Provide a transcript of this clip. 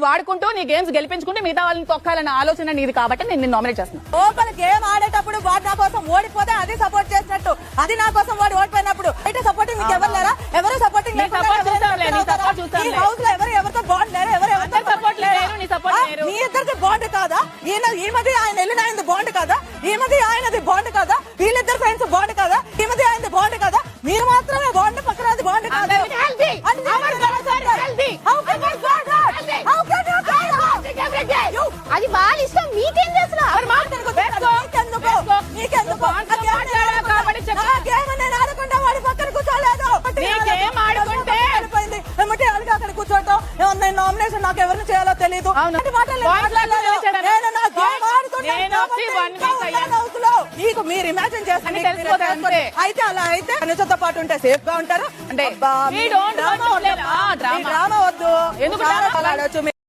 వాడుకుంటూ నీ గేమ్స్ గెలిపించుకుంటే మిగతా వాళ్ళని తొక్కాలన్న ఆలోచన నీది కాబట్టి నేను నామినేట్ చేస్తున్నాను. లోపల గేమ్ ఆడేటప్పుడు వాడు నా కోసం ఓడిపోతే అది సపోర్ట్ చేసినట్టు, అది నా కోసం వాడు ఓడిపోయినప్పుడు అయితే సపోర్టింగ్ మీకు ఎవరు లేరా? ఎవరు సపోర్టింగ్ హౌస్ లో ఎవరితో బాండ్ లేరు? ఎవరు సపోర్ట్ లేరు? నీ సపోర్ట్ లేరు? మీ ఇద్దరికి బాండ్ కాదా? ఈమెది ఆయన వెళ్ళిన ఆయనది బాండ్ కాదా? ఈమెది ఆయనది బాండ్ కాదా? వీళ్ళిద్దరు ఫ్రెండ్స్ బాండ్ కాదా? ఈమెది ఆయనది బాండ్ కాదా? మీరు మాత్రమే బాండ్, పక్కనది బాండ్ కాదు. అది వాళ్ళ ఇష్టం, మీకేం చేస్తున్నా? అక్కడ కూర్చోటం నేను నామినేషన్ నాకు ఎవరిని చేయాలో తెలియదు. నీకు మీరు ఇమాజిన్ చేస్తారు అయితే అలా అయితే అనుచతో పాటు ఉంటే సేఫ్ గా ఉంటారు. అంటే డ్రామా వద్దు, ఎందుకు